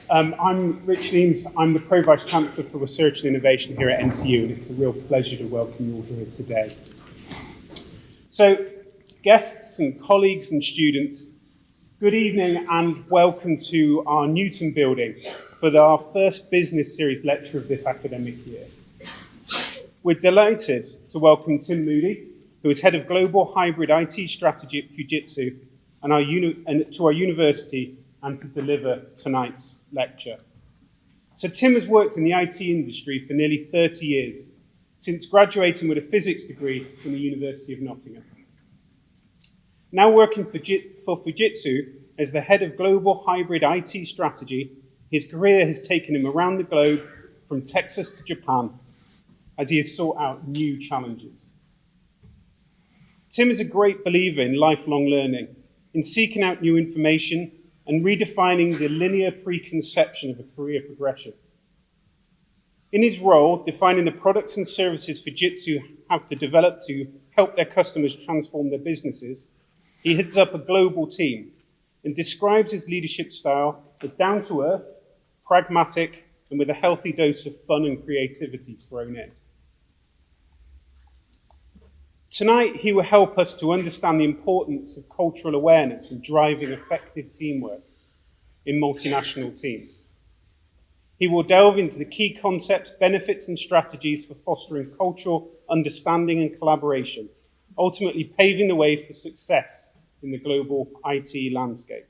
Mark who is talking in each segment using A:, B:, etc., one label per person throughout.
A: I'm Rich Leames. I'm the Pro-Vice Chancellor for Research and Innovation here at NCU, and it's a real pleasure to welcome you all here today. So, guests and colleagues and students, good evening and welcome to our Newton building for our first business series lecture of this academic year. We're delighted to welcome Tim Moody, who is Head of Global Hybrid IT Strategy at Fujitsu, and to our university, and to deliver tonight's lecture. So Tim has worked in the IT industry for nearly 30 years, since graduating with a physics degree from the University of Nottingham. Now working for Fujitsu as the Head of Global Hybrid IT Strategy, his career has taken him around the globe, from Texas to Japan, as he has sought out new challenges. Tim is a great believer in lifelong learning, in seeking out new information and redefining the linear preconception of a career progression. In his role, defining the products and services Fujitsu have to develop to help their customers transform their businesses, he heads up a global team and describes his leadership style as down-to-earth, pragmatic, and with a healthy dose of fun and creativity thrown in. Tonight, he will help us to understand the importance of cultural awareness in driving effective teamwork in multinational teams. He will delve into the key concepts, benefits, and strategies for fostering cultural understanding and collaboration, ultimately paving the way for success in the global IT landscape.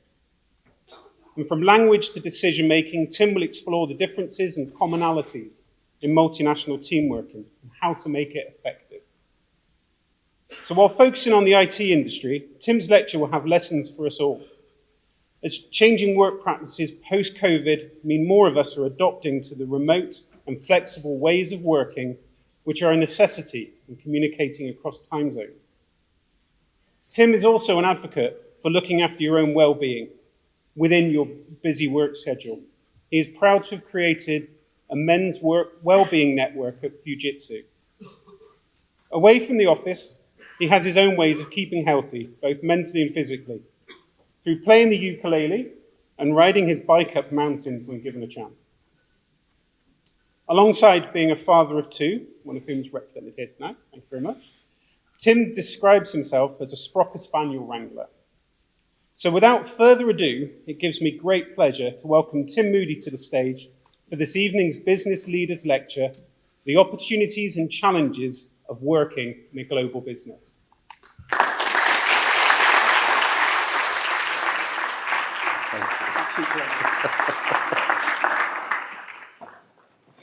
A: And from language to decision-making, Tim will explore the differences and commonalities in multinational teamwork and how to make it effective. So while focusing on the IT industry, Tim's lecture will have lessons for us all. As changing work practices post-COVID mean more of us are adopting to the remote and flexible ways of working, which are a necessity in communicating across time zones. Tim is also an advocate for looking after your own well-being within your busy work schedule. He is proud to have created a men's work well-being network at Fujitsu. Away from the office, he has his own ways of keeping healthy, both mentally and physically, through playing the ukulele and riding his bike up mountains when given a chance. Alongside being a father of two, one of whom is represented here tonight, thank you very much, Tim describes himself as a Sprocker Spaniel Wrangler. So without further ado, it gives me great pleasure to welcome Tim Moody to the stage for this evening's Business Leaders Lecture, The Opportunities and Challenges of Working in a Global Business.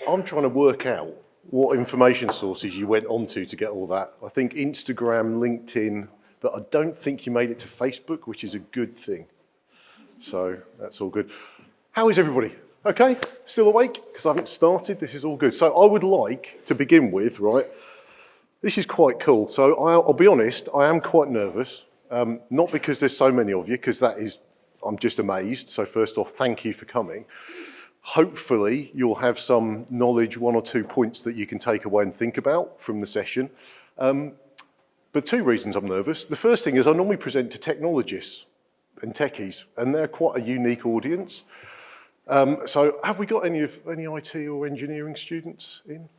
B: I'm trying to work out what information sources you went onto to get all that. I think Instagram, LinkedIn, but I don't think you made it to Facebook, which is a good thing. So that's all good. How is everybody? Okay? Still awake? Because I haven't started. This is all good. So I would like to begin with, right? This is quite cool. So I'll be honest, I am quite nervous. Not because there's so many of you, because I'm just amazed. So first off, thank you for coming. Hopefully you'll have some knowledge, 1 or 2 points that you can take away and think about from the session. But 2 reasons I'm nervous. The first thing is I normally present to technologists and techies, and they're quite a unique audience. So have we got any IT or engineering students in?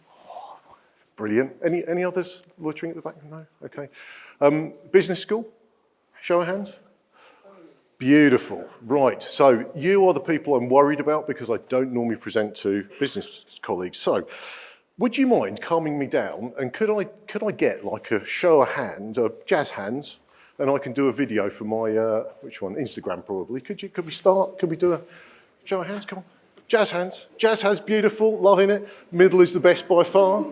B: Brilliant. Any others loitering at the back? No? Okay. Business school? Show of hands. Beautiful. Right. So you are the people I'm worried about because I don't normally present to business colleagues. So would you mind calming me down? And could I get like a show of hands, jazz hands, and I can do a video for my which one? Instagram probably. Could we start? Could we do a show of hands? Come on. Jazz hands. Jazz hands. Beautiful. Loving it. Middle is the best by far.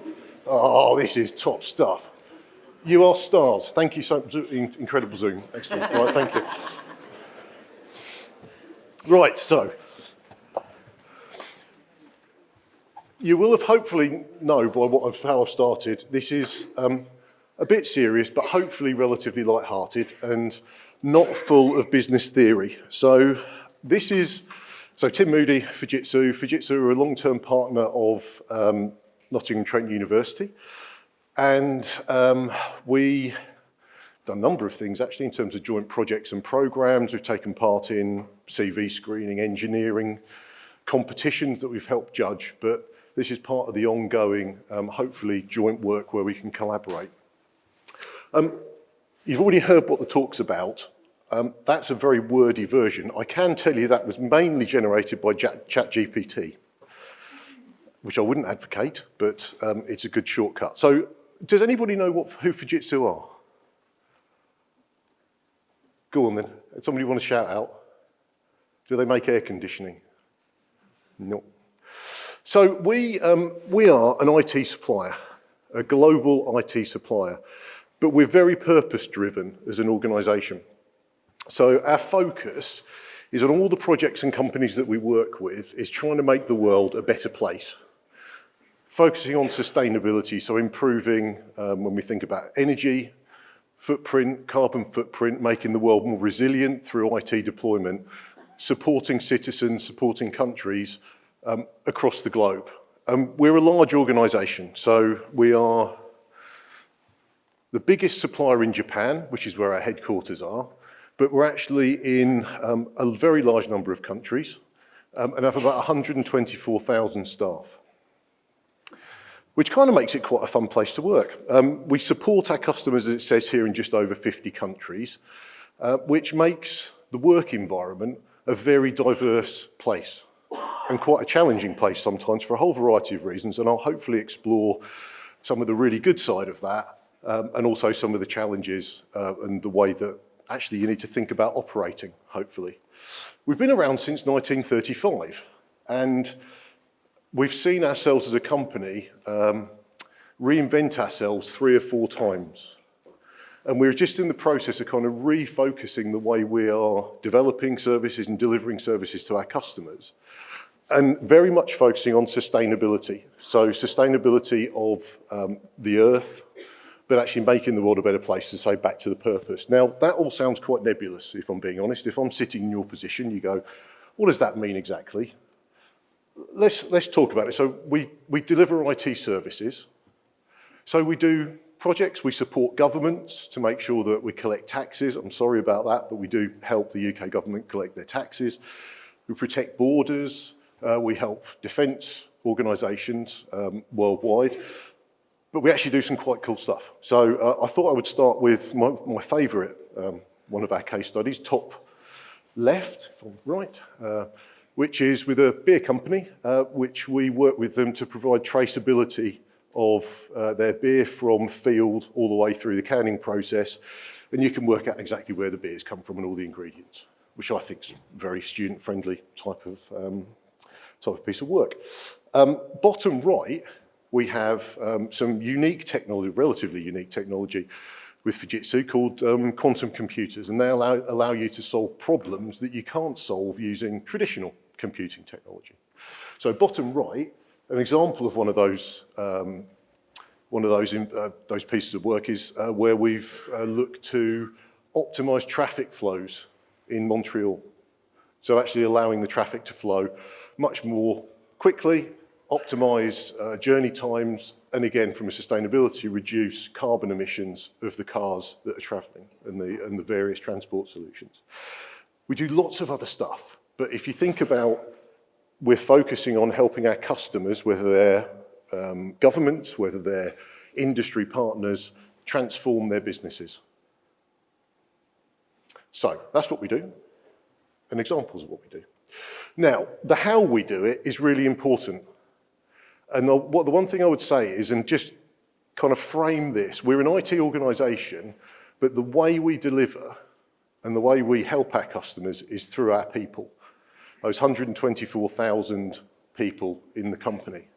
B: Oh, this is top stuff. You are stars. Thank you so much. Incredible Zoom. Excellent. Right, thank you. Right, so you will have hopefully know by how I've started. This is a bit serious, but hopefully relatively light-hearted and not full of business theory. So Tim Moody, Fujitsu. Fujitsu are a long-term partner of Nottingham Trent University. And we done a number of things actually in terms of joint projects and programs. We've taken part in CV screening, engineering competitions that we've helped judge, but this is part of the ongoing, hopefully, joint work where we can collaborate. You've already heard what the talk's about. That's a very wordy version. I can tell you that was mainly generated by ChatGPT, which I wouldn't advocate, but it's a good shortcut. So does anybody know who Fujitsu are? Go on then. Somebody want to shout out? Do they make air conditioning? No. So we are an IT supplier, a global IT supplier, but we're very purpose-driven as an organisation. So our focus is on all the projects and companies that we work with is trying to make the world a better place. Focusing on sustainability, so improving when we think about energy footprint, carbon footprint, making the world more resilient through IT deployment, supporting citizens, supporting countries across the globe. We're a large organisation, so we are the biggest supplier in Japan, which is where our headquarters are, but we're actually in a very large number of countries and have about 124,000 staff, which kind of makes it quite a fun place to work. We support our customers, as it says here, in just over 50 countries, which makes the work environment a very diverse place and quite a challenging place sometimes for a whole variety of reasons, and I'll hopefully explore some of the really good side of that and also some of the challenges and the way that actually you need to think about operating, hopefully. We've been around since 1935, and we've seen ourselves as a company reinvent ourselves 3 or 4 times. And we're just in the process of kind of refocusing the way we are developing services and delivering services to our customers, and very much focusing on sustainability. So sustainability of the earth, but actually making the world a better place, to say back to the purpose. Now, that all sounds quite nebulous, if I'm being honest. If I'm sitting in your position, you go, what does that mean exactly? Let's talk about it. So we deliver IT services. So we do projects, we support governments to make sure that we collect taxes. I'm sorry about that, but we do help the UK government collect their taxes. We protect borders, we help defence organisations worldwide, but we actually do some quite cool stuff. So I thought I would start with my favourite, one of our case studies, top left, if I'm right, which is with a beer company, which we work with them to provide traceability of their beer from field all the way through the canning process, and you can work out exactly where the beers come from and all the ingredients, which I think is a very student-friendly type of piece of work. Bottom right, we have some unique technology, relatively unique technology with Fujitsu called quantum computers, and they allow you to solve problems that you can't solve using traditional computing technology. So bottom right, an example of one of those pieces of work is where we've looked to optimize traffic flows in Montreal. So actually allowing the traffic to flow much more quickly, optimize journey times, and again, from a sustainability, reduce carbon emissions of the cars that are traveling and the various transport solutions. We do lots of other stuff, but if you think about, we're focusing on helping our customers, whether they're governments, whether they're industry partners, transform their businesses. So that's what we do, and examples of what we do. Now, the how we do it is really important. And the one thing I would say is, and just kind of frame this, we're an IT organisation, but the way we deliver and the way we help our customers is through our people. Those 124,000 people in the company.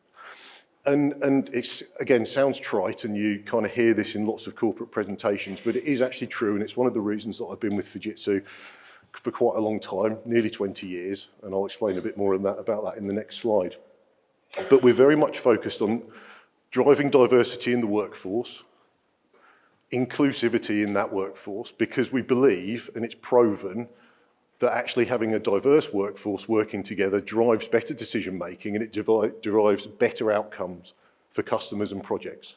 B: And it's, again, sounds trite, and you kind of hear this in lots of corporate presentations, but it is actually true, and it's one of the reasons that I've been with Fujitsu for quite a long time, nearly 20 years, and I'll explain a bit more about that in the next slide. But we're very much focused on driving diversity in the workforce, inclusivity in that workforce, because we believe, and it's proven, that actually having a diverse workforce working together drives better decision making, and it derives better outcomes for customers and projects.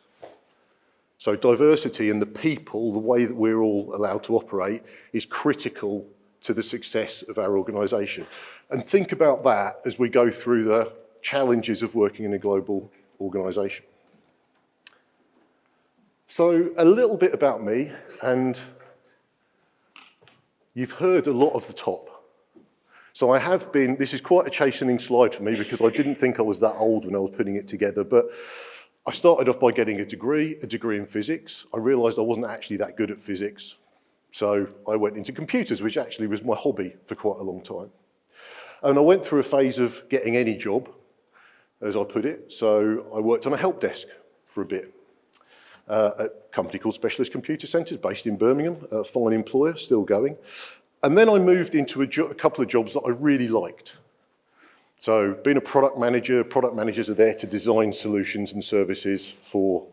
B: So diversity in the people, the way that we're all allowed to operate, is critical to the success of our organisation. And think about that as we go through the challenges of working in a global organisation. So a little bit about me, and you've heard a lot of the top. So I have been, this is quite a chastening slide for me because I didn't think I was that old when I was putting it together, but I started off by getting a degree in physics. I realised I wasn't actually that good at physics, so I went into computers, which actually was my hobby for quite a long time. And I went through a phase of getting any job, as I put it. So I worked on a help desk for a bit at a company called Specialist Computer Centres, based in Birmingham, a fine employer, still going. And then I moved into a couple of jobs that I really liked. So being a product manager, product managers are there to design solutions and services for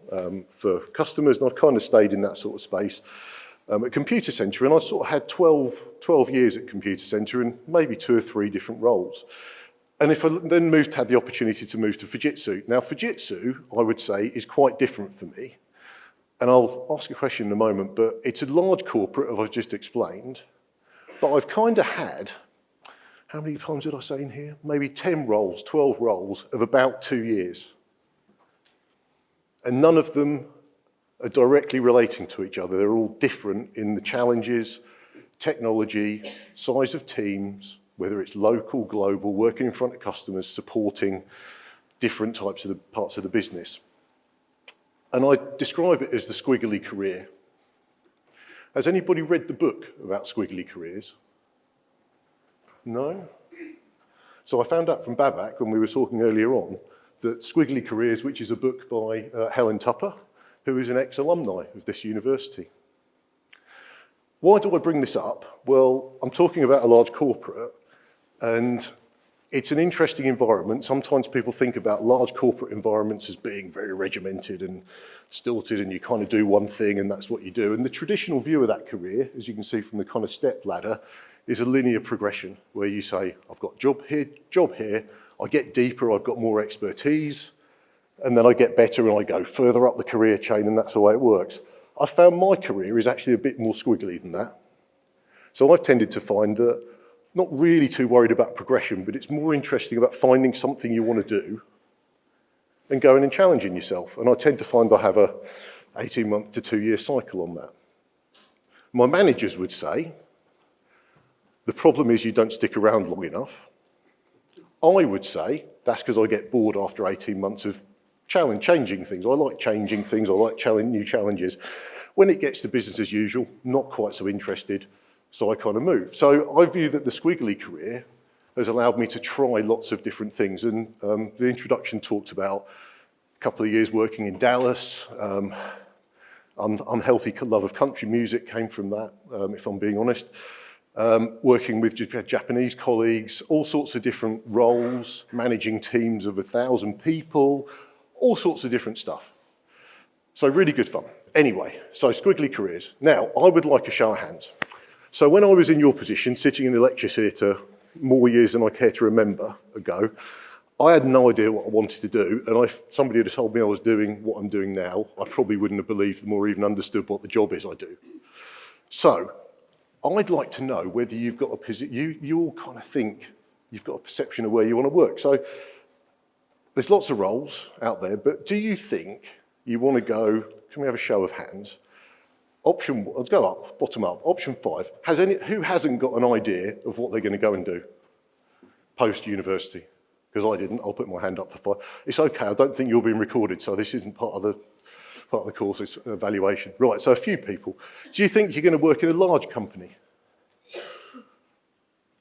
B: customers, and I've kind of stayed in that sort of space. At Computer Centre, and I sort of had 12 years at Computer Centre and maybe 2 or 3 different roles. And if I then had the opportunity to move to Fujitsu. Now Fujitsu, I would say, is quite different for me. And I'll ask a question in a moment, but it's a large corporate, as I've just explained. But I've kind of had, how many times did I say in here? Maybe 10 roles, 12 roles of about 2 years. And none of them are directly relating to each other. They're all different in the challenges, technology, size of teams, whether it's local, global, working in front of customers, supporting different types of the parts of the business. And I describe it as the squiggly career. Has anybody read the book about squiggly careers? No? So I found out from Babak when we were talking earlier on that Squiggly Careers, which is a book by Helen Tupper, who is an ex-alumni of this university. Why do I bring this up? Well, I'm talking about a large corporate, and it's an interesting environment. Sometimes people think about large corporate environments as being very regimented and stilted, and you kind of do one thing and that's what you do. And the traditional view of that career, as you can see from the kind of step ladder, is a linear progression where you say, I've got job here, I get deeper, I've got more expertise, and then I get better and I go further up the career chain, and that's the way it works. I found my career is actually a bit more squiggly than that. So I've tended to find that not really too worried about progression, but it's more interesting about finding something you want to do and going and challenging yourself. And I tend to find I have a 18-month to 2-year cycle on that. My managers would say, the problem is you don't stick around long enough. I would say, that's because I get bored after 18 months of changing things. I like changing things, I like new challenges. When it gets to business as usual, not quite so interested, so I kind of move. So I view that the squiggly career has allowed me to try lots of different things. And the introduction talked about a couple of years working in Dallas. Unhealthy love of country music came from that, if I'm being honest. Working with Japanese colleagues, all sorts of different roles, managing teams of 1,000 people, all sorts of different stuff. So really good fun. Anyway, so squiggly careers. Now, I would like a show of hands. So when I was in your position, sitting in the lecture theatre more years than I care to remember ago, I had no idea what I wanted to do, and if somebody had told me I was doing what I'm doing now, I probably wouldn't have believed them or even understood what the job is I do. So I'd like to know whether you've got a position, you all kind of think you've got a perception of where you want to work. So there's lots of roles out there, but do you think you want to go, can we have a show of hands? Let's go up, bottom up. Option 5, who hasn't got an idea of what they're going to go and do post-university? Because I didn't, I'll put my hand up for 5. It's okay, I don't think you're being recorded, so this isn't part of the course, it's an evaluation. Right, so a few people. Do you think you're going to work in a large company?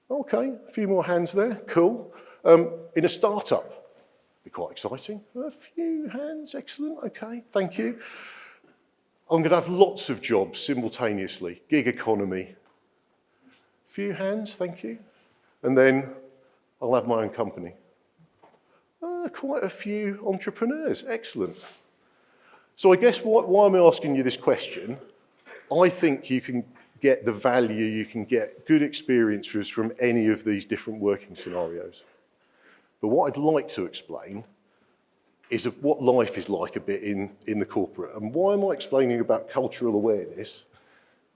B: Okay, a few more hands there, cool. In a startup, be quite exciting. A few hands, excellent, okay, thank you. I'm going to have lots of jobs simultaneously, gig economy. Few hands, thank you. And then I'll have my own company. Quite a few entrepreneurs, excellent. So I guess why am I asking you this question? I think you can get the value, you can get good experiences from any of these different working scenarios. But what I'd like to explain is what life is like a bit in the corporate. And why am I explaining about cultural awareness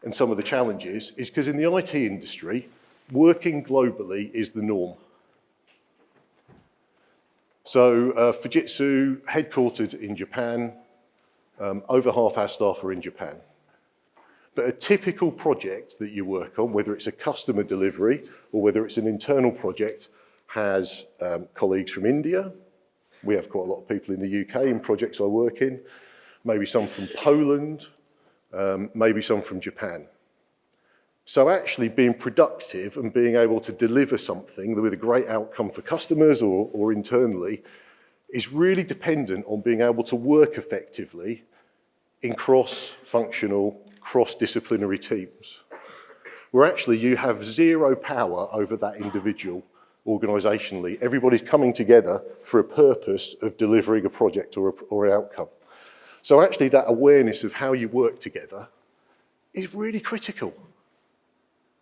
B: and some of the challenges is because in the IT industry, working globally is the norm. So Fujitsu, headquartered in Japan, over half our staff are in Japan. But a typical project that you work on, whether it's a customer delivery or whether it's an internal project, has colleagues from India. We have quite a lot of people in the UK in projects I work in, maybe some from Poland, maybe some from Japan. So actually being productive and being able to deliver something with a great outcome for customers or internally is really dependent on being able to work effectively in cross-functional, cross-disciplinary teams, where actually you have zero power over that individual organisationally. Everybody's coming together for a purpose of delivering a project or an outcome. So actually that awareness of how you work together is really critical.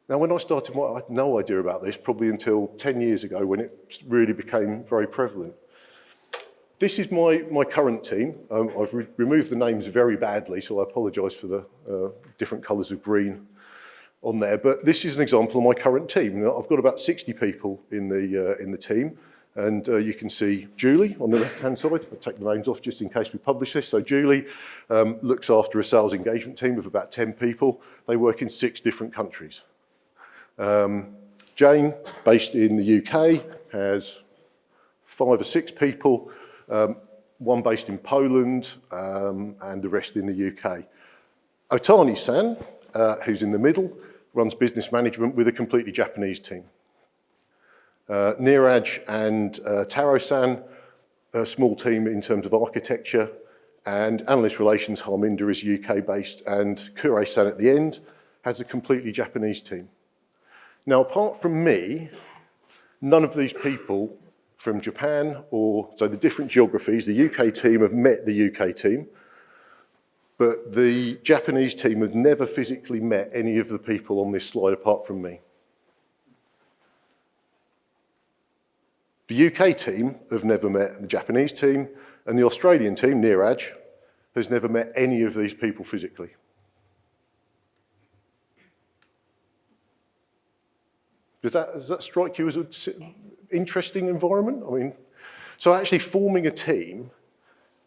B: Now, when I started, I had no idea about this, probably until 10 years ago when it really became very prevalent. This is my current team. I've removed the names very badly, so I apologise for the different colours of green on there. But this is an example of my current team. Now, I've got about 60 people in the team, and you can see Julie on the left-hand side. I'll take the names off just in case we publish this. So Julie looks after a sales engagement team of about 10 people. They work in 6 different countries. Jane, based in the UK, has 5 or 6 people, one based in Poland, and the rest in the UK. Otani-san, who's in the middle, runs business management with a completely Japanese team. Neeraj and Taro-san, a small team in terms of architecture, and analyst relations, Harminder, is UK-based, and Kure-san at the end has a completely Japanese team. Now, apart from me, none of these people from Japan so the different geographies, the UK team have met the UK team, but the Japanese team has never physically met any of the people on this slide apart from me. The UK team have never met the Japanese team, and the Australian team, Neeraj, has never met any of these people physically. Does that strike you as an interesting environment? I mean, so actually forming a team,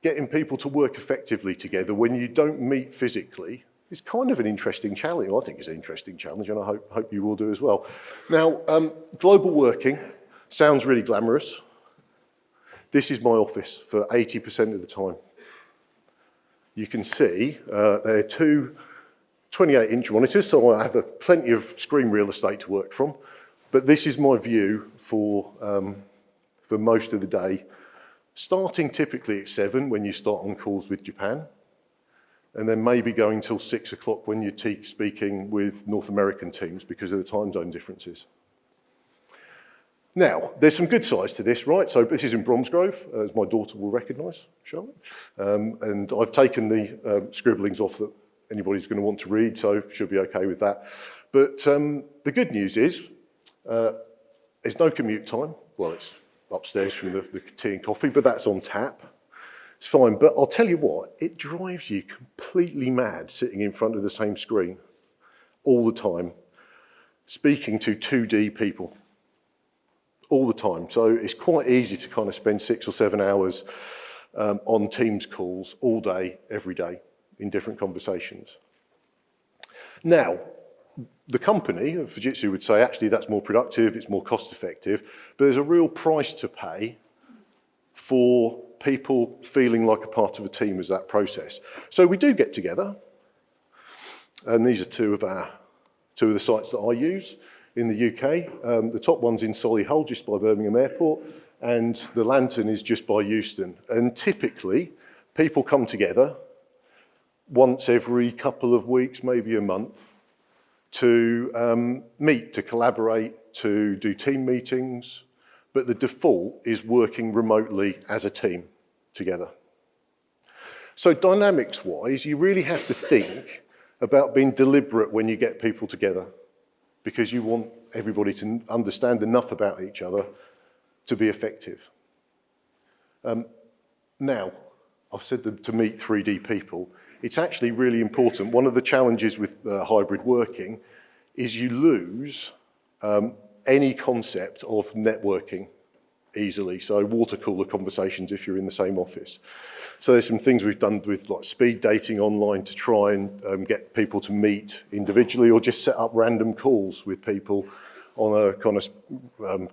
B: getting people to work effectively together when you don't meet physically is kind of an interesting challenge. I think it's an interesting challenge, and I hope you will do as well. Now, global working sounds really glamorous. This is my office for 80% of the time. You can see there are 2 28-inch monitors, so I have plenty of screen real estate to work from. But this is my view for most of the day, starting typically at 7 when you start on calls with Japan, and then maybe going till 6 o'clock when you're speaking with North American teams because of the time zone differences. Now, there's some good sides to this, right? So this is in Bromsgrove, as my daughter will recognise, Charlotte. And I've taken the scribblings off that anybody's going to want to read, so she'll be okay with that. But the good news is, there's no commute time. Well, it's upstairs from the tea and coffee, but that's on tap. It's fine, but I'll tell you what, it drives you completely mad sitting in front of the same screen all the time, speaking to 2D people all the time. So it's quite easy to kind of spend 6 or 7 hours on Teams calls all day, every day, in different conversations. Now, the company, Fujitsu, would say, actually, that's more productive, it's more cost effective, but there's a real price to pay for people feeling like a part of a team as that process. So we do get together, and these are two of the sites that I use in the UK. The top one's in Solihull, just by Birmingham Airport, and the Lantern is just by Euston. And typically, people come together once every couple of weeks, maybe a month, to meet, to collaborate, to do team meetings, but the default is working remotely as a team together. So dynamics-wise, you really have to think about being deliberate when you get people together, because you want everybody to understand enough about each other to be effective. Now, I've said to meet 3D people. It's actually really important. One of the challenges with hybrid working is you lose any concept of networking easily. So water cooler conversations if you're in the same office. So there's some things we've done with like speed dating online to try and get people to meet individually, or just set up random calls with people on a kind of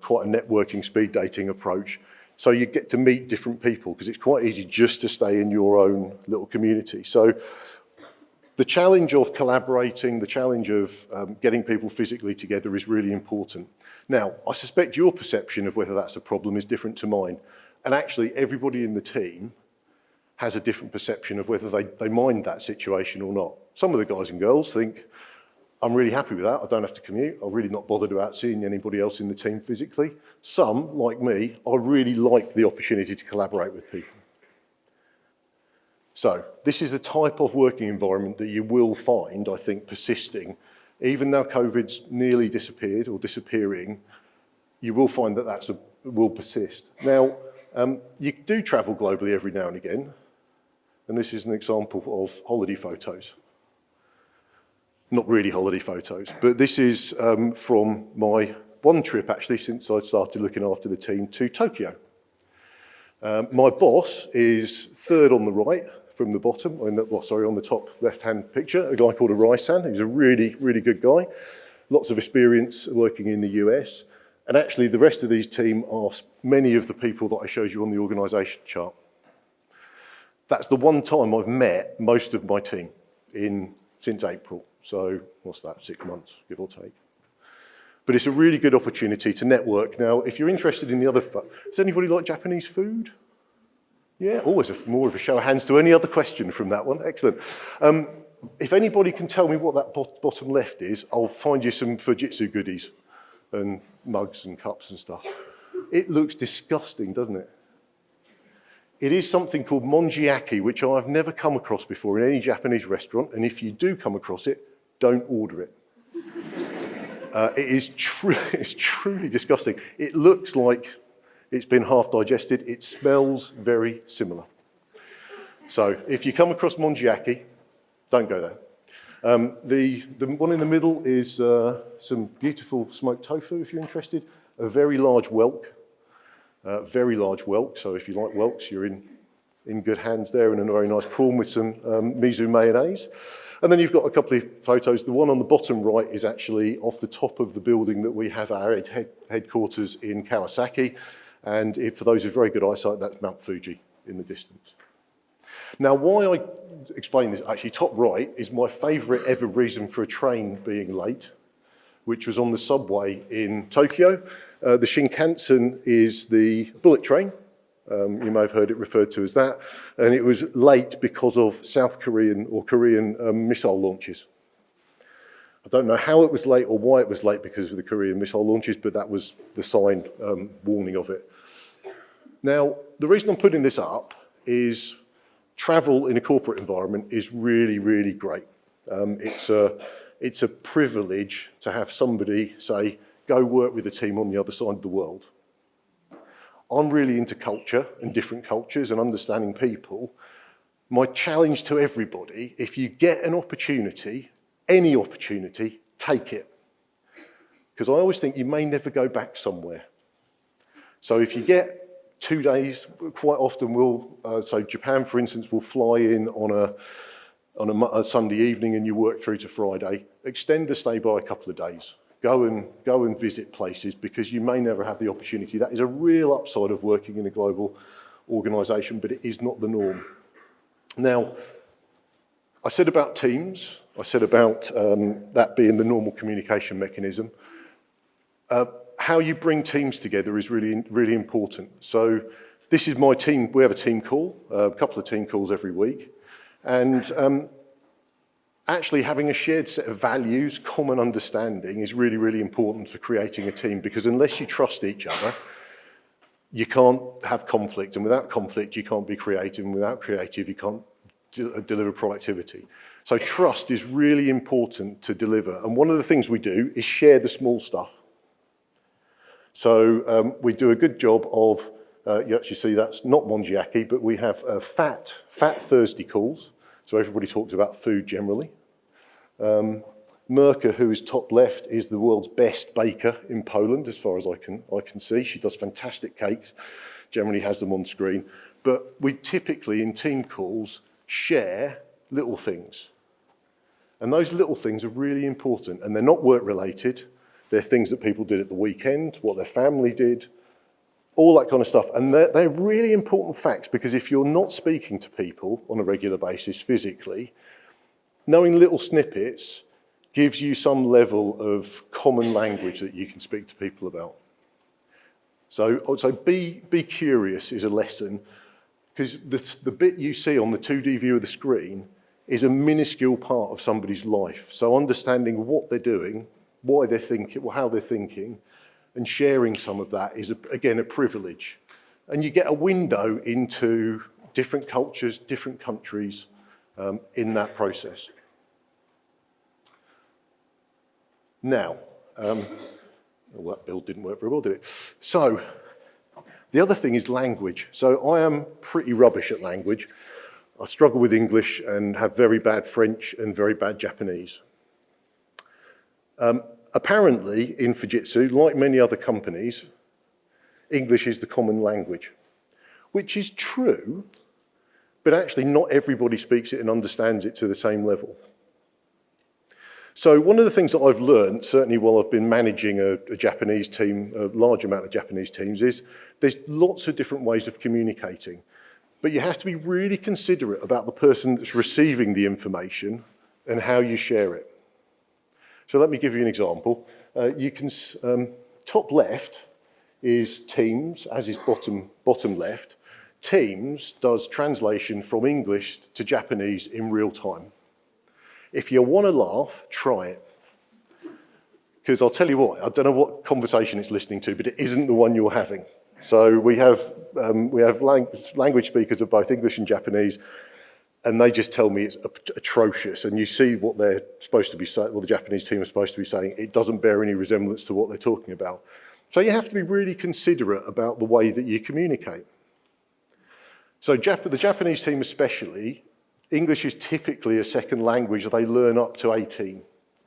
B: quite a networking speed dating approach. So you get to meet different people, because it's quite easy just to stay in your own little community. So the challenge of collaborating, the challenge of getting people physically together is really important. Now, I suspect your perception of whether that's a problem is different to mine. And actually, everybody in the team has a different perception of whether they mind that situation or not. Some of the guys and girls think, I'm really happy with that, I don't have to commute, I'm really not bothered about seeing anybody else in the team physically. Some, like me, I really like the opportunity to collaborate with people. So, this is the type of working environment that you will find, I think, persisting. Even though COVID's nearly disappeared or disappearing, you will find that will persist. Now, you do travel globally every now and again, and this is an example of holiday photos. Not really holiday photos, but this is from my one trip, actually, since I started looking after the team, to Tokyo. My boss is third on the right from the bottom, on the top left-hand picture, a guy called Arai-san, who's a really, really good guy. Lots of experience working in the US. And actually, the rest of these team are many of the people that I showed you on the organisation chart. That's the one time I've met most of my team since April. So what's that, 6 months, give or take. But it's a really good opportunity to network. Now, if you're interested in the other, does anybody like Japanese food? Yeah, always more of a show of hands to any other question from that one. Excellent. If anybody can tell me what that bottom left is, I'll find you some Fujitsu goodies and mugs and cups and stuff. It looks disgusting, doesn't it? It is something called monjiaki, which I've never come across before in any Japanese restaurant, and if you do come across it, don't order it. It's truly disgusting. It looks like it's been half digested. It smells very similar. So if you come across monjiaki, don't go there. The one in the middle is some beautiful smoked tofu, if you're interested. A very large whelk. So if you like whelks, you're in good hands there, and a very nice prawn with some miso mayonnaise. And then you've got a couple of photos. The one on the bottom right is actually off the top of the building that we have our headquarters in Kawasaki. And for those with very good eyesight, that's Mount Fuji in the distance. Now, why I explain this, actually top right, is my favourite ever reason for a train being late, which was on the subway in Tokyo. The Shinkansen is the bullet train. You may have heard it referred to as that. And it was late because of South Korean or Korean missile launches. I don't know how it was late or why it was late because of the Korean missile launches, but that was the sign warning of it. Now, the reason I'm putting this up is travel in a corporate environment is really, really great. It's a privilege to have somebody say, go work with a team on the other side of the world. I'm really into culture and different cultures and understanding people. My challenge to everybody, if you get an opportunity, any opportunity, take it. Because I always think you may never go back somewhere. So if you get 2 days, quite often so Japan, for instance, will fly in on a Sunday evening and you work through to Friday. Extend the stay by a couple of days. Go and visit places, because you may never have the opportunity. That is a real upside of working in a global organisation, but it is not the norm. Now, I said about teams, I said about that being the normal communication mechanism. How you bring teams together is really, really important. So this is my team. We have a team call, a couple of team calls every week. And actually having a shared set of values, common understanding is really, really important for creating a team, because unless you trust each other, you can't have conflict. And without conflict, you can't be creative. And without creative, you can't deliver productivity. So trust is really important to deliver. And one of the things we do is share the small stuff. So we do a good job of, you actually see that's not monjiaki, but we have fat Thursday calls. So everybody talks about food generally. Mirka, who is top left, is the world's best baker in Poland, as far as I can see. She does fantastic cakes, generally has them on screen. But we typically, in team calls, share little things. And those little things are really important, and they're not work-related. They're things that people did at the weekend, what their family did, all that kind of stuff. And they're really important facts, because if you're not speaking to people on a regular basis physically, knowing little snippets gives you some level of common language that you can speak to people about. So be curious is a lesson, because the bit you see on the 2D view of the screen is a minuscule part of somebody's life. So understanding what they're doing, why they're thinking, how they're thinking, and sharing some of that is, again, a privilege. And you get a window into different cultures, different countries in that process. Now, well, that build didn't work very well, did it? So, the other thing is language. So I am pretty rubbish at language. I struggle with English and have very bad French and very bad Japanese. Apparently, in Fujitsu, like many other companies, English is the common language, which is true, but actually not everybody speaks it and understands it to the same level. So one of the things that I've learned, certainly while I've been managing a Japanese team, a large amount of Japanese teams, is there's lots of different ways of communicating. But you have to be really considerate about the person that's receiving the information and how you share it. So let me give you an example. Top left is Teams, as is bottom left. Teams does translation from English to Japanese in real time. If you want to laugh, try it. Because I'll tell you what, I don't know what conversation it's listening to, but it isn't the one you're having. So we have language speakers of both English and Japanese, and they just tell me it's atrocious. And you see what they're supposed to be saying, what the Japanese team are supposed to be saying. It doesn't bear any resemblance to what they're talking about. So you have to be really considerate about the way that you communicate. So the Japanese team especially, English is typically a second language they learn up to 18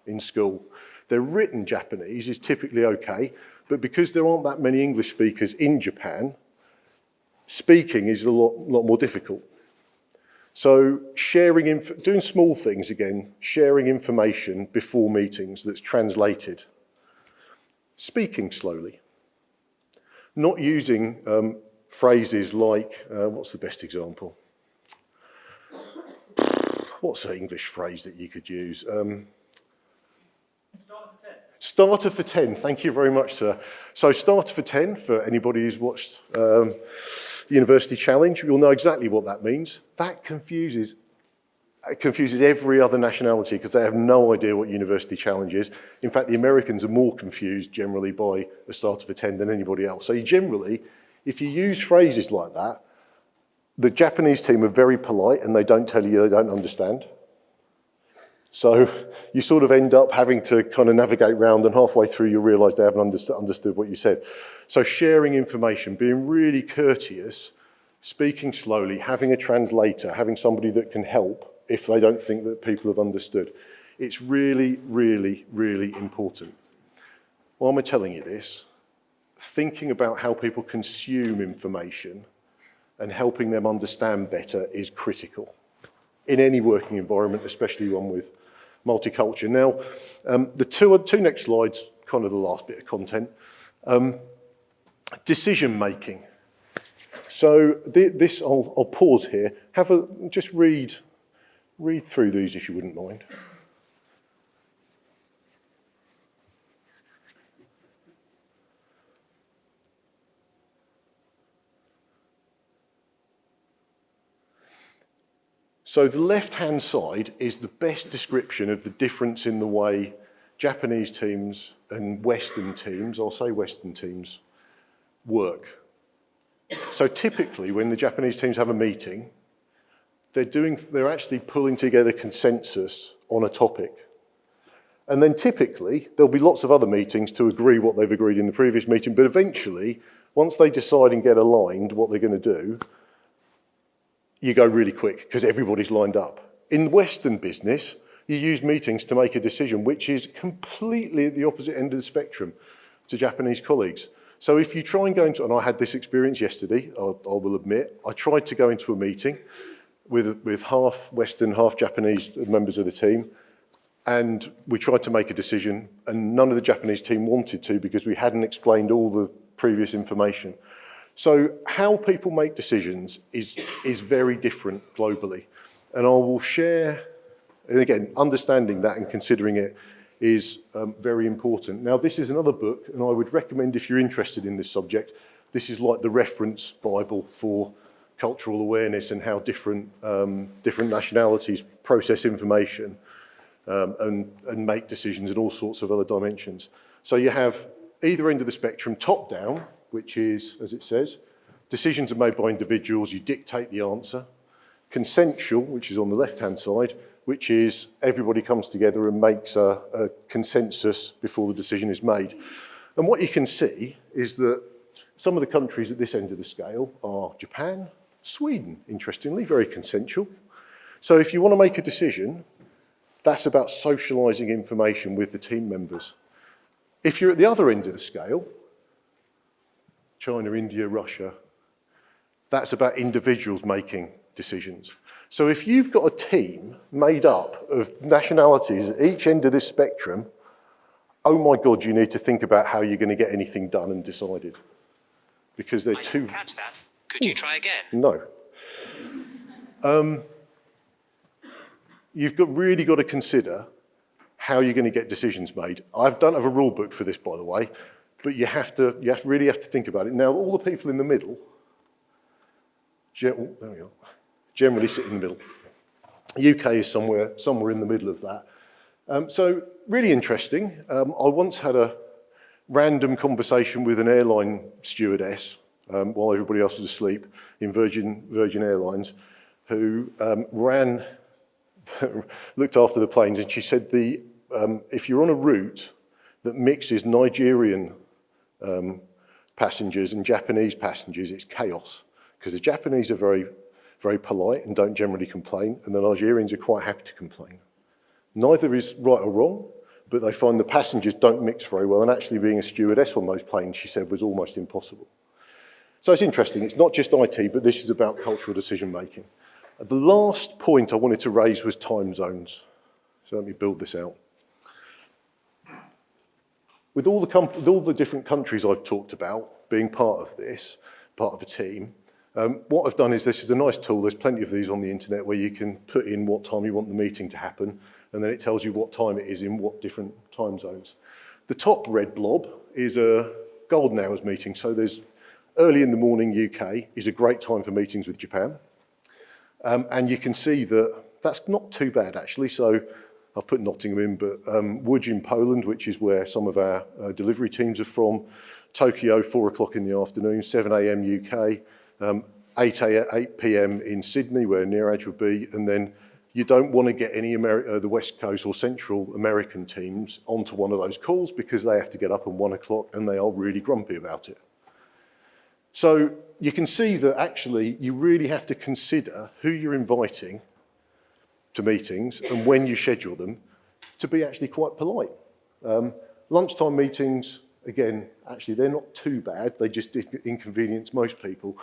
B: in school. Their written Japanese is typically okay, but because there aren't that many English speakers in Japan, speaking is a lot more difficult. So doing small things again, sharing information before meetings that's translated. Speaking slowly. Not using phrases like, what's the best example? What's an English phrase that you could use? Starter for 10, thank you very much, sir. So starter for 10, for anybody who's watched the University Challenge, you'll know exactly what that means. That confuses every other nationality because they have no idea what University Challenge is. In fact, the Americans are more confused generally by a starter for 10 than anybody else. So generally, if you use phrases like that, the Japanese team are very polite and they don't tell you they don't understand. So you sort of end up having to kind of navigate around, and halfway through you realise they haven't understood what you said. So sharing information, being really courteous, speaking slowly, having a translator, having somebody that can help if they don't think that people have understood. It's really, really, really important. Why am I telling you this? Thinking about how people consume information and helping them understand better is critical in any working environment, especially one with multicultural. Now, the two next slides, kind of the last bit of content. Decision making. So this, I'll pause here. Just read through these if you wouldn't mind. So the left-hand side is the best description of the difference in the way Japanese teams and Western teams, I'll say Western teams, work. So typically when the Japanese teams have a meeting, they're actually pulling together consensus on a topic. And then typically there'll be lots of other meetings to agree what they've agreed in the previous meeting, but eventually, once they decide and get aligned what they're going to do, you go really quick because everybody's lined up. In Western business, you use meetings to make a decision, which is completely at the opposite end of the spectrum to Japanese colleagues. So if you try and go into, and I had this experience yesterday, I will admit, I tried to go into a meeting with half Western, half Japanese members of the team, and we tried to make a decision, and none of the Japanese team wanted to because we hadn't explained all the previous information. So how people make decisions is very different globally. And I will share, and again, understanding that and considering it is very important. Now, this is another book, and I would recommend if you're interested in this subject, this is like the reference Bible for cultural awareness and how different nationalities process information and make decisions in all sorts of other dimensions. So you have either end of the spectrum, top down, which is, as it says, decisions are made by individuals, you dictate the answer. Consensual, which is on the left-hand side, which is everybody comes together and makes a consensus before the decision is made. And what you can see is that some of the countries at this end of the scale are Japan, Sweden, interestingly, very consensual. So if you want to make a decision, that's about socialising information with the team members. If you're at the other end of the scale, China, India, Russia, that's about individuals making decisions. So if you've got a team made up of nationalities at each end of this spectrum, oh my God, you need to think about how you're going to get anything done and decided. Because they're too...
C: I didn't catch that. Could you try again?
B: No. You've really got to consider how you're going to get decisions made. I don't have a rule book for this, by the way, but you really have to think about it. Now, all the people in the middle, there we are, generally sit in the middle. UK is somewhere in the middle of that. So really interesting. I once had a random conversation with an airline stewardess while everybody else was asleep in Virgin Airlines, who looked after the planes, and she said if you're on a route that mixes Nigerian passengers and Japanese passengers, it's chaos, because the Japanese are very, very polite and don't generally complain, and the Nigerians are quite happy to complain. Neither is right or wrong, but they find the passengers don't mix very well, and actually being a stewardess on those planes, she said, was almost impossible. So it's interesting. It's not just IT, but this is about cultural decision making. The last point I wanted to raise was time zones. So let me build this out. With all the different countries I've talked about being part of this, part of a team, what I've done is this is a nice tool. There's plenty of these on the internet where you can put in what time you want the meeting to happen, and then it tells you what time it is in what different time zones. The top red blob is a golden hours meeting. So there's early in the morning UK is a great time for meetings with Japan. And you can see that that's not too bad, actually. So I've put Nottingham in, but Łódź in Poland, which is where some of our delivery teams are from, Tokyo, 4 o'clock in the afternoon, 7 a.m. UK, 8 p.m. in Sydney, where Neeraj would be, and then you don't want to get any the West Coast or Central American teams onto one of those calls because they have to get up at 1 o'clock and they are really grumpy about it. So you can see that actually you really have to consider who you're inviting to meetings and when you schedule them to be actually quite polite. Lunchtime meetings, again, actually they're not too bad. They just inconvenience most people.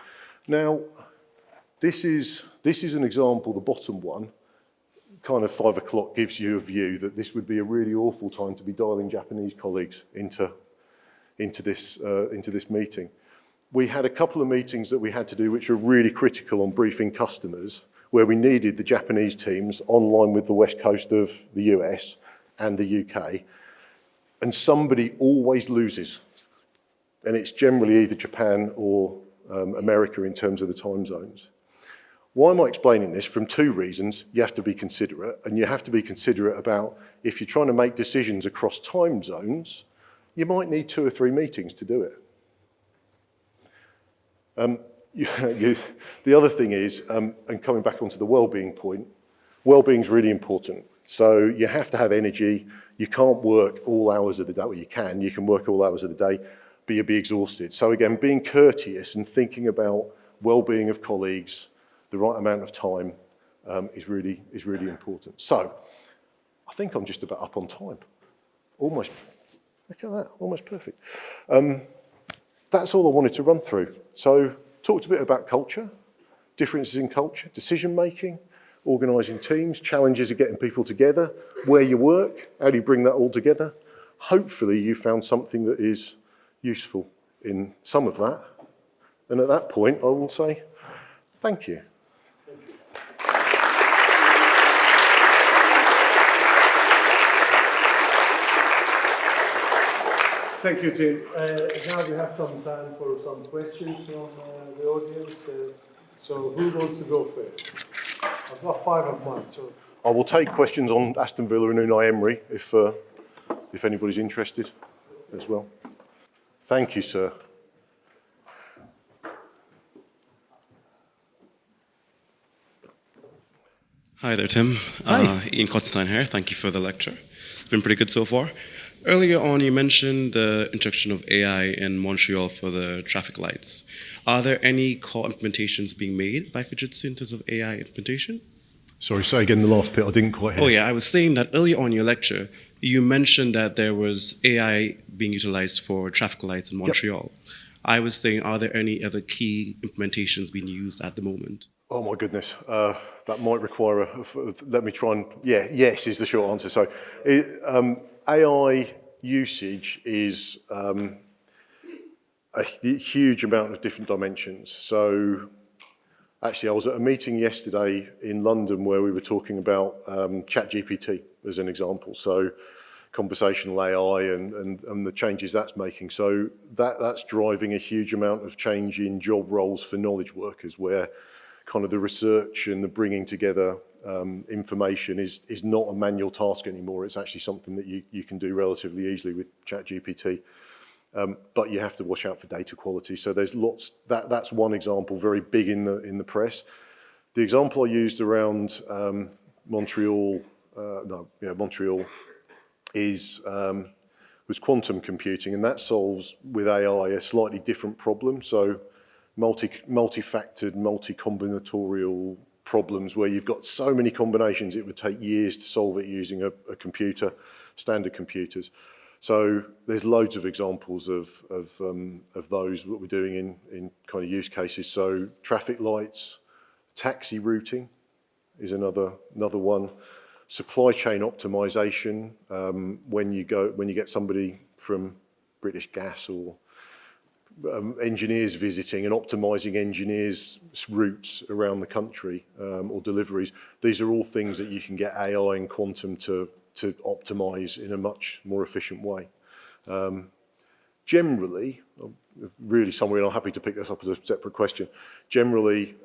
B: Now, this is an example, the bottom one, kind of 5 o'clock gives you a view that this would be a really awful time to be dialing Japanese colleagues into this meeting. We had a couple of meetings that we had to do which were really critical on briefing customers, where we needed the Japanese teams online with the west coast of the US and the UK, and somebody always loses. And it's generally either Japan or America in terms of the time zones. Why am I explaining this? From 2 reasons. You have to be considerate, and you have to be considerate about if you're trying to make decisions across time zones, you might need 2 or 3 meetings to do it. The other thing is, and coming back onto the well-being point, well-being is really important. So you have to have energy. You can't work all hours of the day. Well, you can work all hours of the day, but you'll be exhausted. So again, being courteous and thinking about well-being of colleagues, the right amount of time is really important. So I think I'm just about up on time. Almost, look at that, almost perfect. That's all I wanted to run through. So talked a bit about culture, differences in culture, decision making, organising teams, challenges of getting people together, where you work, how do you bring that all together. Hopefully you found something that is useful in some of that. And at that point, I will say thank you.
D: Thank you, Tim. Now we have some time for some questions from the audience. So who wants to go first? I've got 5 of mine. So
B: I will take questions on Aston Villa and Unai Emery if anybody's interested as well. Thank you, sir.
E: Hi there, Tim. Ian Cotstein here. Thank you for the lecture. It's been pretty good so far. Earlier on, you mentioned the introduction of AI in Montreal for the traffic lights. Are there any core implementations being made by Fujitsu in terms of AI implementation?
B: Sorry, say again the last bit. I didn't quite hear.
E: Oh yeah, I was saying that earlier on in your lecture, you mentioned that there was AI being utilized for traffic lights in Montreal. Yep. I was saying, are there any other key implementations being used at the moment?
B: Oh my goodness, that might require let me try and, yes is the short answer. So AI usage is a huge amount of different dimensions. So actually I was at a meeting yesterday in London where we were talking about ChatGPT as an example. So conversational AI and the changes that's making. So that's driving a huge amount of change in job roles for knowledge workers, where kind of the research and the bringing together information is not a manual task anymore. It's actually something that you can do relatively easily with ChatGPT. But you have to watch out for data quality. So there's lots. That's one example, very big in the press. The example I used around Montreal was quantum computing, and that solves with AI a slightly different problem. So multi-factored, multi-combinatorial problems where you've got so many combinations it would take years to solve it using a computer, standard computers. So there's loads of examples of those that we're doing in kind of use cases. So traffic lights, taxi routing is another one. Supply chain optimization, when you get somebody from British Gas or engineers visiting and optimizing engineers' routes around the country or deliveries. These are all things that you can get AI and quantum to optimize in a much more efficient way. Generally, really summary, and I'm happy to pick this up as a separate question. Generally,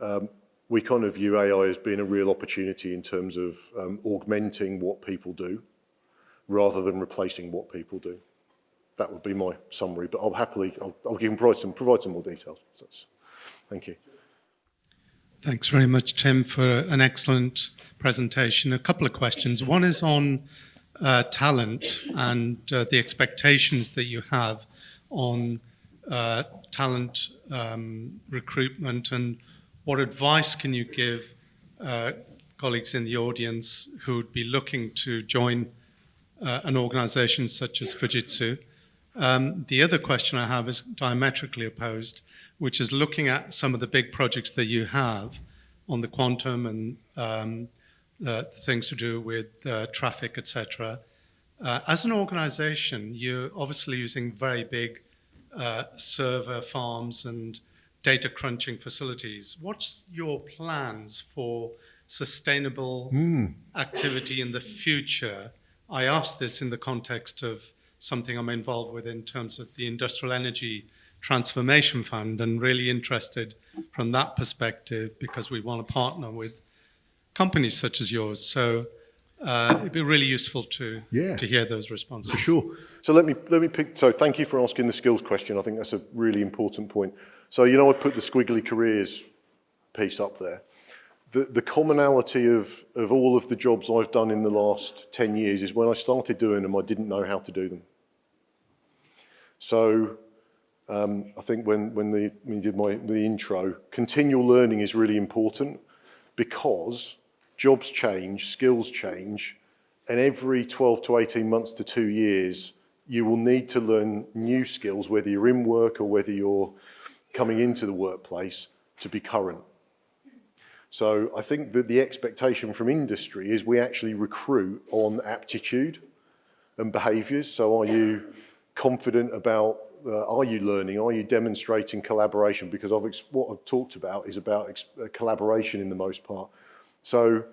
B: we kind of view AI as being a real opportunity in terms of augmenting what people do rather than replacing what people do. That would be my summary, but I'll provide some more details. Thank you.
F: Thanks very much, Tim, for an excellent presentation. A couple of questions. One is on talent and the expectations that you have on talent recruitment, and what advice can you give colleagues in the audience who would be looking to join an organization such as Fujitsu? The other question I have is diametrically opposed, which is looking at some of the big projects that you have on the quantum and things to do with traffic, etc. As an organization, you're obviously using very big server farms and data crunching facilities. What's your plans for sustainable activity in the future? I ask this in the context of something I'm involved with in terms of the Industrial Energy Transformation Fund, and really interested from that perspective because we want to partner with companies such as yours. So it'd be really useful to hear those responses.
B: For sure. So let me pick. So thank you for asking the skills question. I think that's a really important point. So I put the squiggly careers piece up there. The commonality of all of the jobs I've done in the last 10 years is when I started doing them, I didn't know how to do them. So I think when you did the intro, continual learning is really important because jobs change, skills change, and every 12 to 18 months to 2 years, you will need to learn new skills, whether you're in work or whether you're coming into the workplace, to be current. So I think that the expectation from industry is we actually recruit on aptitude and behaviours. So are you confident about, are you learning, are you demonstrating collaboration? Because what I've talked about is about collaboration in the most part. So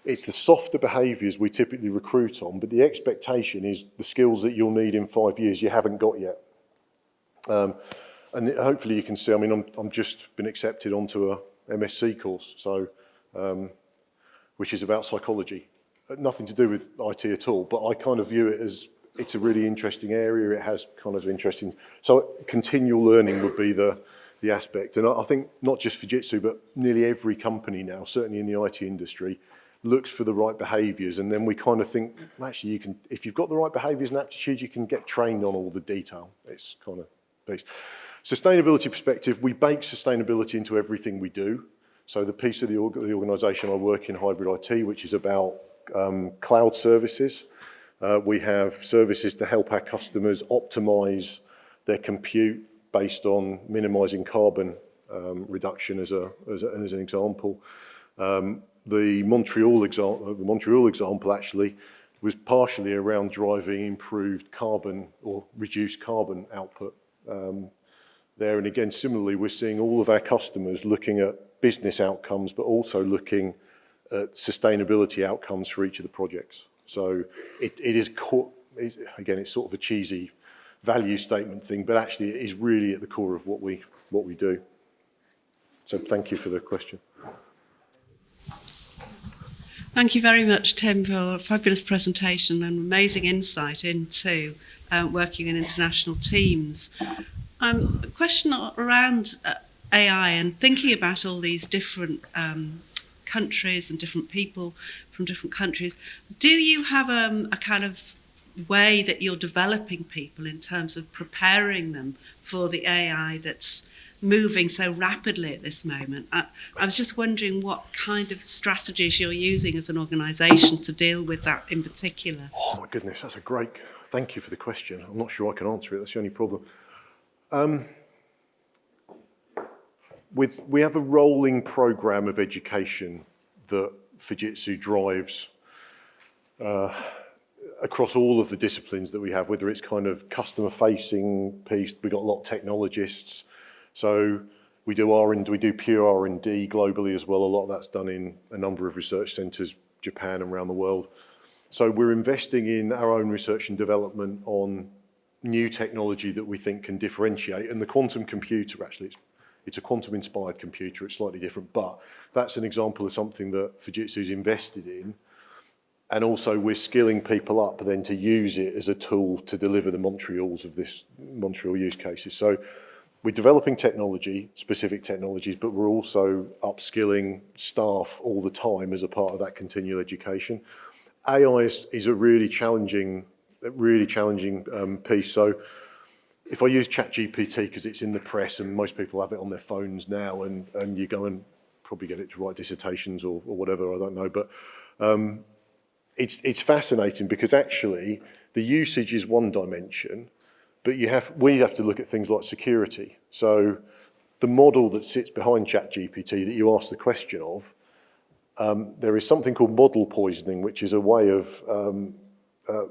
B: it's the softer behaviours we typically recruit on, but the expectation is the skills that you'll need in 5 years you haven't got yet. And hopefully you can see, I mean, I'm just been accepted onto a MSc course, so which is about psychology. Nothing to do with IT at all, but I kind of view it as it's a really interesting area. It has kind of interesting, so continual learning would be the aspect. And I think not just Fujitsu, but nearly every company now, certainly in the IT industry, looks for the right behaviours, and then we kind of think, actually, you can, if you've got the right behaviours and aptitude, you can get trained on all the detail. It's kind of based. Sustainability perspective, we bake sustainability into everything we do. So the piece of the organisation I work in, Hybrid IT, which is about cloud services. We have services to help our customers optimise their compute based on minimising carbon reduction as an example. The Montreal example actually was partially around driving improved carbon or reduced carbon output there. And again, similarly, we're seeing all of our customers looking at business outcomes, but also looking at sustainability outcomes for each of the projects. So it is, again, it's sort of a cheesy value statement thing, but actually it is really at the core of what we do. So thank you for the question.
G: Thank you very much, Tim, for a fabulous presentation and amazing insight into working in international teams. A question around AI and thinking about all these different countries and different people from different countries. Do you have a kind of way that you're developing people in terms of preparing them for the AI that's moving so rapidly at this moment? I was just wondering what kind of strategies you're using as an organisation to deal with that in particular.
B: Oh my goodness, that's a great, thank you for the question. I'm not sure I can answer it, that's the only problem. We have a rolling programme of education that Fujitsu drives across all of the disciplines that we have, whether it's kind of customer-facing piece, we've got a lot of technologists, so we do R&D, we do pure R&D globally as well. A lot of that's done in a number of research centres, Japan and around the world. So we're investing in our own research and development on new technology that we think can differentiate. And the quantum computer, actually, it's a quantum-inspired computer, it's slightly different, but that's an example of something that Fujitsu's invested in. And also we're skilling people up then to use it as a tool to deliver the Montreals of this Montreal use cases. So we're developing technology, specific technologies, but we're also upskilling staff all the time as a part of that continual education. AI is a really challenging piece. So if I use ChatGPT, because it's in the press and most people have it on their phones now, and you go and probably get it to write dissertations or whatever, I don't know, but it's fascinating because actually the usage is one dimension, but we have to look at things like security. So the model that sits behind ChatGPT that you asked the question of, there is something called model poisoning, which is a way of,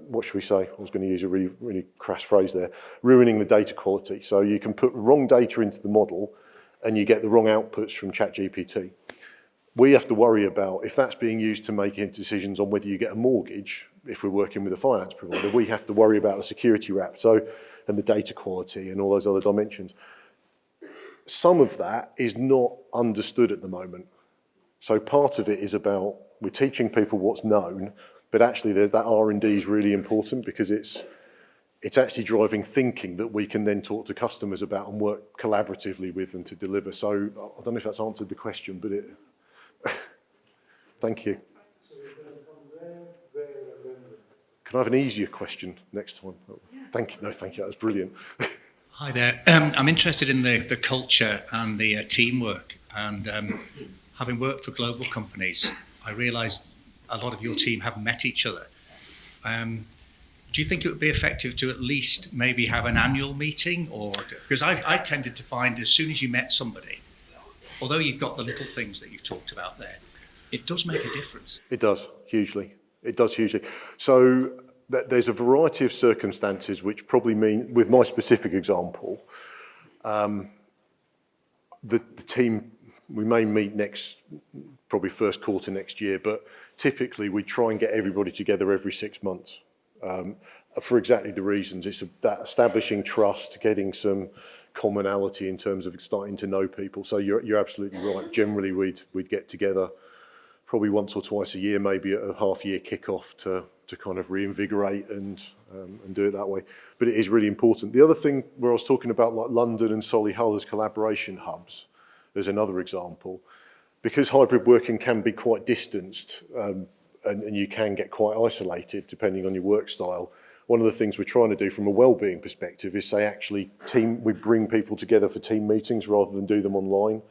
B: what should we say? I was going to use a really, really crass phrase there, ruining the data quality. So you can put wrong data into the model and you get the wrong outputs from ChatGPT. We have to worry about if that's being used to make decisions on whether you get a mortgage, if we're working with a finance provider, we have to worry about the security wrap, and the data quality and all those other dimensions. Some of that is not understood at the moment. So part of it is about, we're teaching people what's known, but actually that R&D is really important because it's actually driving thinking that we can then talk to customers about and work collaboratively with them to deliver. So I don't know if that's answered the question, but it, thank you.
D: So you're going to come there, and then.
B: Can I have an easier question next time? Thank you. No, thank you. That was brilliant.
C: Hi there. I'm interested in the culture and the teamwork. And having worked for global companies, I realise a lot of your team haven't met each other. Do you think it would be effective to at least maybe have an annual meeting? Or because I tended to find as soon as you met somebody, although you've got the little things that you've talked about there, it does make a difference.
B: It does, hugely. It does hugely. So there's a variety of circumstances which probably mean, with my specific example, the team, we may meet probably first quarter next year, but typically we try and get everybody together every 6 months. For exactly the reasons. It's that establishing trust, getting some commonality in terms of starting to know people. So you're absolutely right. Generally, we'd get together probably once or twice a year, maybe at a half-year kick-off to kind of reinvigorate and do it that way. But it is really important. The other thing where I was talking about like London and Solihull as collaboration hubs, there's another example. Because hybrid working can be quite distanced, and you can get quite isolated depending on your work style. One of the things we're trying to do from a well-being perspective is say actually we bring people together for team meetings rather than do them online.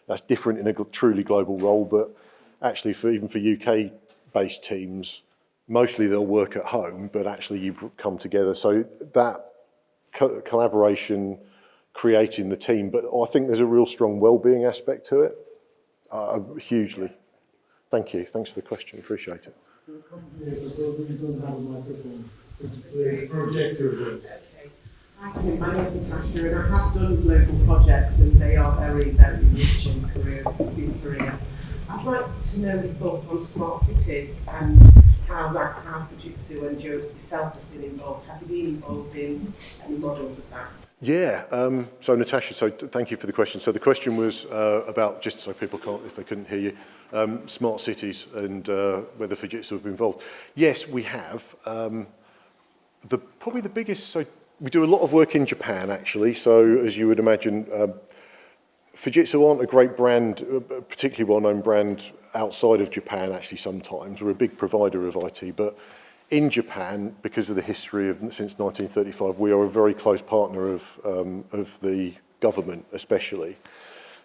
B: That's different in a truly global role, but actually even for UK-based teams, mostly they'll work at home, but actually you come together. So that collaboration, creating the team, but I think there's a real strong well-being aspect to it, hugely. Thank you. Thanks for the question. Appreciate it.
D: For those of you who don't have a microphone, please project your voice.
H: Okay. Hi, Tim. My name is Natasha, and I have done global projects, and they are very, very rich in career. I'd like to know your thoughts on smart cities and how Fujitsu and yourself have been involved. Have you been involved in any models of that?
B: Yeah, so Natasha, thank you for the question. So the question was about, just so people can't, if they couldn't hear you, smart cities and whether Fujitsu have been involved. Yes, we have. Probably the biggest, so we do a lot of work in Japan actually, so as you would imagine, Fujitsu aren't a great brand, particularly well-known brand outside of Japan actually sometimes. We're a big provider of IT, but in Japan, because of the history of since 1935, we are a very close partner of the government, especially.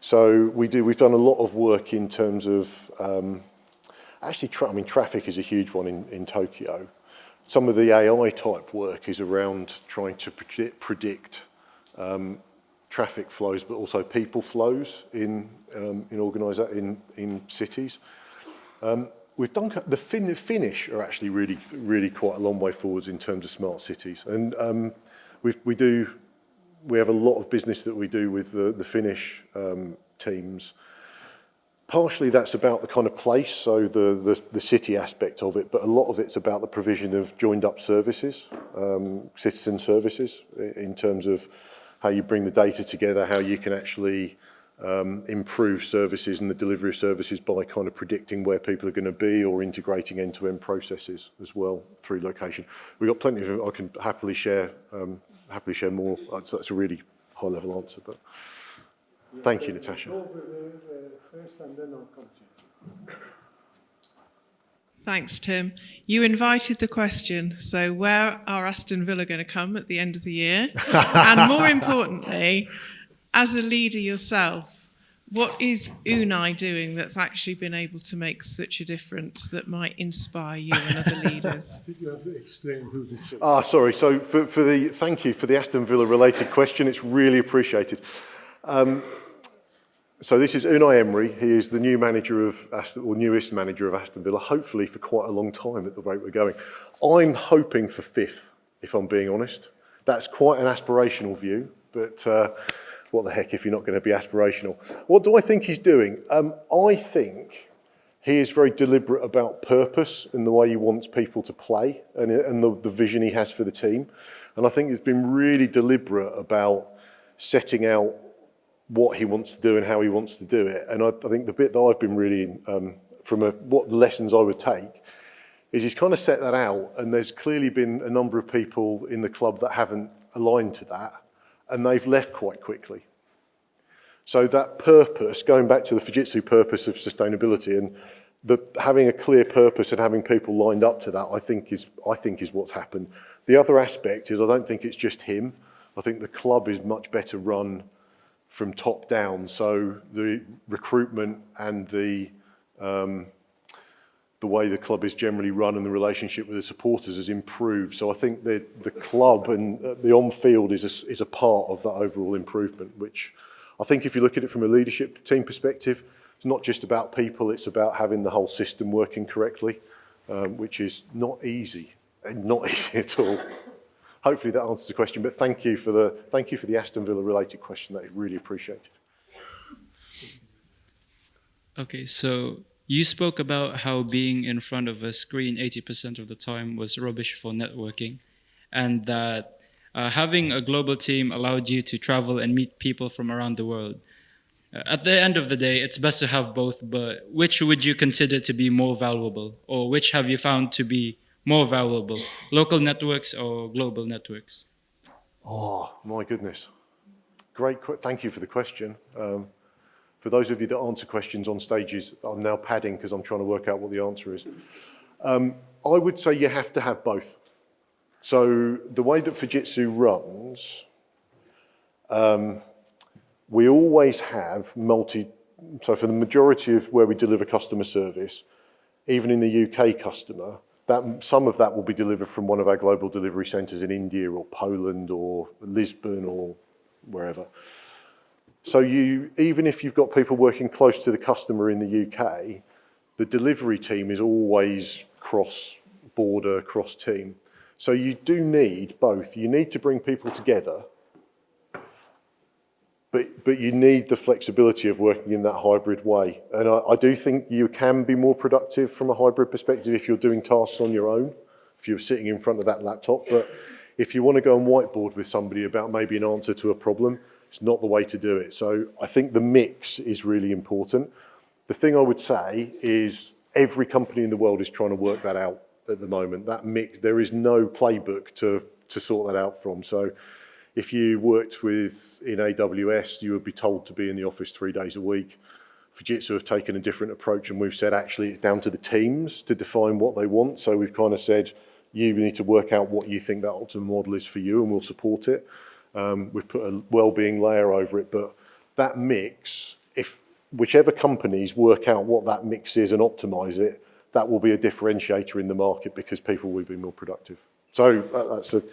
B: So we've done a lot of work in terms of actually, traffic is a huge one in Tokyo. Some of the AI type work is around trying to predict traffic flows, but also people flows in cities. We've done the Finnish are actually really quite a long way forwards in terms of smart cities, and we have a lot of business that we do with the Finnish teams. Partially that's about the kind of place, so the city aspect of it, but a lot of it's about the provision of joined up services, citizen services, in terms of how you bring the data together, how you can actually improve services and the delivery of services by kind of predicting where people are going to be or integrating end-to-end processes as well through location. We've got plenty of, I can happily share more. That's a really high-level answer, but thank you, Natasha.
D: First and then I'll come to you.
I: Thanks, Tim. You invited the question, so where are Aston Villa going to come at the end of the year? And more importantly, as a leader yourself, what is Unai doing that's actually been able to make such a difference that might inspire you and other leaders?
D: I think you have to explain who this is.
B: Sorry. So thank you for the Aston Villa related question. It's really appreciated. So this is Unai Emery. He is the new manager of newest manager of Aston Villa, hopefully for quite a long time at the rate we're going. I'm hoping for 5th, if I'm being honest. That's quite an aspirational view, but what the heck if you're not going to be aspirational? What do I think he's doing? I think he is very deliberate about purpose and the way he wants people to play and the vision he has for the team. And I think he's been really deliberate about setting out what he wants to do and how he wants to do it. And I think the bit that I've been really, what the lessons I would take, is he's kind of set that out, and there's clearly been a number of people in the club that haven't aligned to that, and they've left quite quickly. So that purpose, going back to the Fujitsu purpose of sustainability, and having a clear purpose and having people lined up to that, I think is what's happened. The other aspect is I don't think it's just him. I think the club is much better run from top down, so the recruitment and the the way the club is generally run and the relationship with the supporters has improved. So I think the club and the on-field is a part of that overall improvement, which I think if you look at it from a leadership team perspective, it's not just about people, it's about having the whole system working correctly, which is not easy at all. Hopefully that answers the question, but thank you for the Aston Villa related question. That is really appreciated.
J: Okay, so you spoke about how being in front of a screen 80% of the time was rubbish for networking, and that having a global team allowed you to travel and meet people from around the world. At the end of the day, it's best to have both, but which would you consider to be more valuable, or which have you found to be more valuable, local networks or global networks?
B: Oh, my goodness. Thank you for the question. For those of you that answer questions on stages, I'm now padding because I'm trying to work out what the answer is. I would say you have to have both. So the way that Fujitsu runs, we always have so for the majority of where we deliver customer service, even in the UK customer, some of that will be delivered from one of our global delivery centres in India or Poland or Lisbon or wherever. So even if you've got people working close to the customer in the UK, the delivery team is always cross-border, cross-team. So you do need both. You need to bring people together, but you need the flexibility of working in that hybrid way. And I do think you can be more productive from a hybrid perspective if you're doing tasks on your own, if you're sitting in front of that laptop. But if you want to go and whiteboard with somebody about maybe an answer to a problem, it's not the way to do it. So I think the mix is really important. The thing I would say is every company in the world is trying to work that out at the moment. That mix, there is no playbook to sort that out from. So if you worked in AWS, you would be told to be in the office 3 days a week. Fujitsu have taken a different approach, and we've said actually it's down to the teams to define what they want. So we've kind of said, you need to work out what you think that optimal model is for you, and we'll support it. We've put a well-being layer over it, but that mix, if whichever companies work out what that mix is and optimize it, that will be a differentiator in the market because people will be more productive. So that's a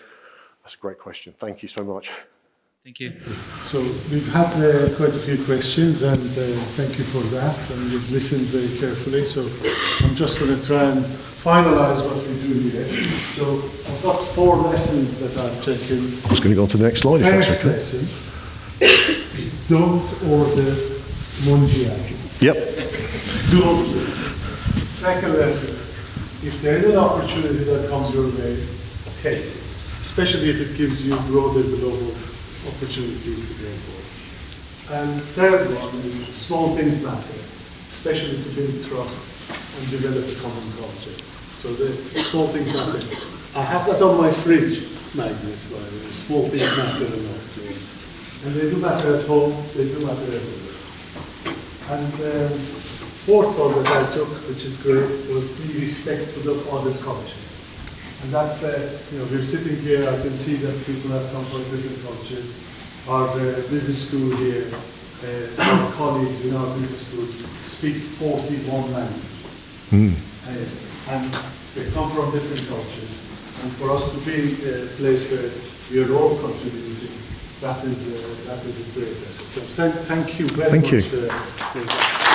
B: great question. Thank you so much.
J: Thank you.
D: So we've had quite a few questions, and thank you for that. And you've listened very carefully. So I'm just going to try and finalize what we do here. So I've got 4 lessons that I've taken.
B: I was going to go on to the next slide if that's okay.
D: First lesson, don't order Mongiaki.
B: Yep.
D: Don't. Second lesson, if there is an opportunity that comes your way, take it. Especially if it gives you broader global opportunities to go for. And third one is small things matter, especially to build trust and develop a common culture. So the small things matter. I have that on my fridge magnet, by the way. Small things matter a lot. And they do matter at home, they do matter everywhere. And fourth one that I took, which is great, was be respectful of other culture. And that's, we're sitting here, I can see that people have come from different cultures. Our business school here, our colleagues in our business school speak 41 languages. And they come from different cultures. And for us to be a place where we are all contributing, that is a great lesson. So thank you very much.